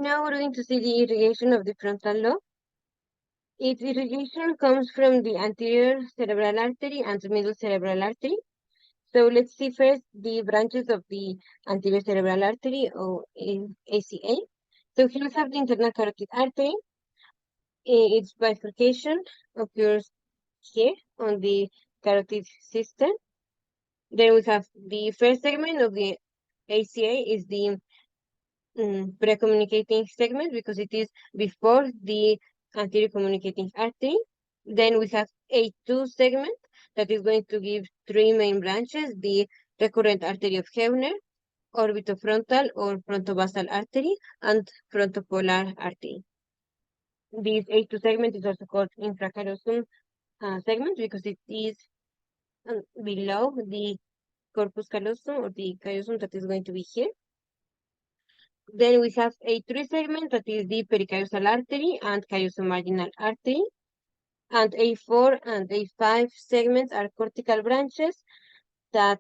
now we're going to see the irrigation of the frontal lobe. Its irrigation comes from the anterior cerebral artery and the middle cerebral artery. So let's see first the branches of the anterior cerebral artery, or ACA. So here we have the internal carotid artery. Its bifurcation occurs here on the carotid system. Then we have the first segment of the ACA is the pre-communicating segment, because it is before the anterior communicating artery. Then we have A2 segment that is going to give three main branches: the recurrent artery of Hebner, orbitofrontal or frontovasal artery, and frontopolar artery. This A2 segment is also called infracallosum segment because it is below the corpus callosum or the callosum that is going to be here. Then we have A3 segment that is the pericallosal artery and callosomarginal artery. And A4 and A5 segments are cortical branches that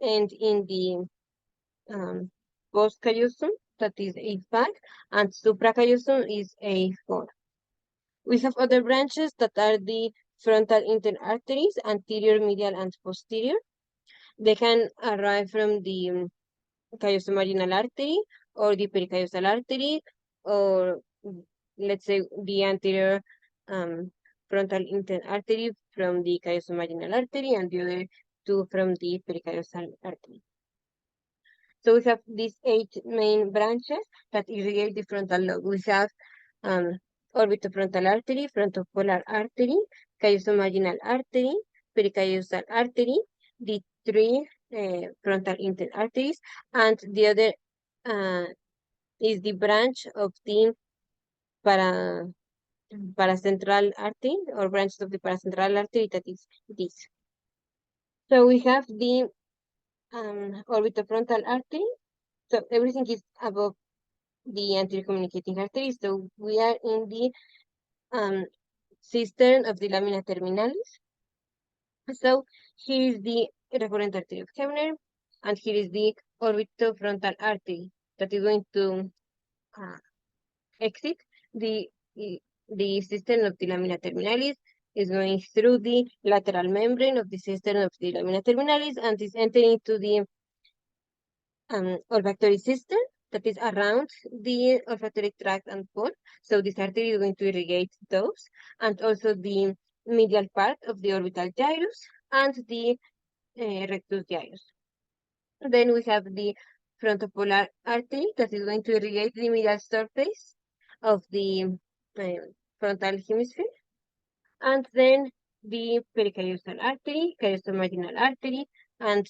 end in the post-callosum, that is A5, and supracallosum is A4. We have other branches that are the frontal intern arteries, anterior, medial, and posterior. They can arrive from the callosomarginal artery or the pericallosal artery, or let's say the anterior frontal intern artery from the callosomarginal artery, and the other two from the pericallosal artery. So we have these 8 main branches that irrigate the frontal lobe. We have orbitofrontal artery, frontopolar artery, callosomarginal artery, pericallosal artery, the 3 frontal intern arteries, and the other is the branch of the paracentral artery, or branches of the paracentral artery, that is this. So we have the orbitofrontal artery. So everything is above the anterior communicating artery. So we are in the cistern of the lamina terminalis. So here is the recurrent artery of Hebner, and here is the orbitofrontal artery that is going to exit the cistern of the lamina terminalis, is going through the lateral membrane of the cistern of the lamina terminalis, and is entering into the olfactory system that is around the olfactory tract and pole. So this artery is going to irrigate those, and also the medial part of the orbital gyrus and the rectus gyrus. Then we have the frontopolar artery that is going to irrigate the medial surface of the frontal hemisphere, and then the pericallosal artery, callosomarginal artery, and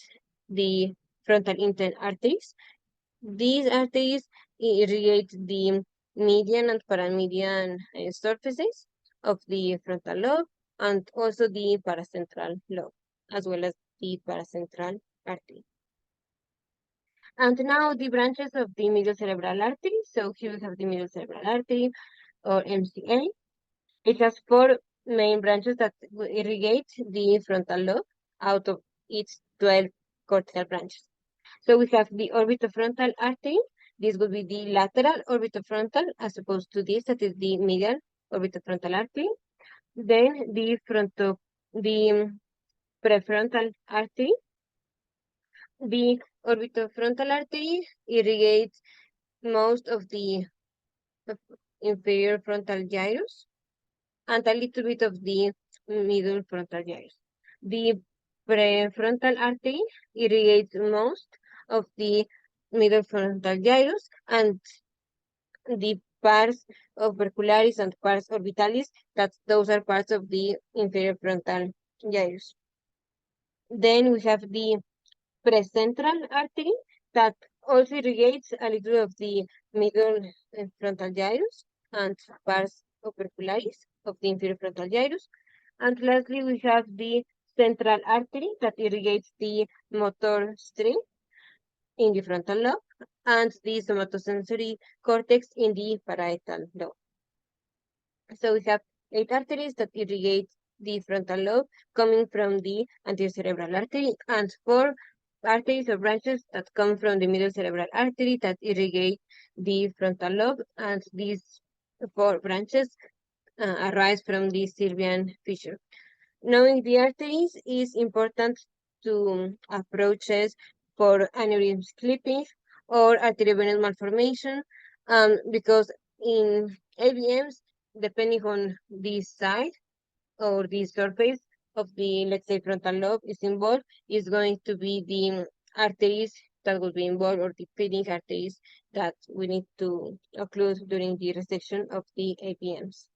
the frontal intern arteries. These arteries irrigate the median and paramedian surfaces of the frontal lobe, and also the paracentral lobe, as well as the paracentral artery. And now the branches of the middle cerebral artery. So here we have the middle cerebral artery, or MCA. It has 4 main branches that irrigate the frontal lobe out of its 12 cortical branches. So we have the orbitofrontal artery. This would be the lateral orbitofrontal, as opposed to this, that is the medial orbitofrontal artery. Then the prefrontal artery. The orbitofrontal artery irrigates most of the inferior frontal gyrus and a little bit of the middle frontal gyrus. The prefrontal artery irrigates most of the middle frontal gyrus and the pars opercularis and pars orbitalis, those are parts of the inferior frontal gyrus. Then we have the precentral artery that also irrigates a little of the middle frontal gyrus and pars opercularis of the inferior frontal gyrus. And lastly, we have the central artery that irrigates the motor stream in the frontal lobe and the somatosensory cortex in the parietal lobe. So we have 8 arteries that irrigate the frontal lobe coming from the anterior cerebral artery, and 4 arteries or branches that come from the middle cerebral artery that irrigate the frontal lobe, and these 4 branches arise from the Sylvian fissure. Knowing the arteries is important to approaches for aneurysm clipping or arteriovenous malformation, because in AVMs, depending on the side or the surface of the, let's say, frontal lobe is involved, is going to be the arteries that will be involved, or the feeding arteries that we need to occlude during the resection of the AVMs.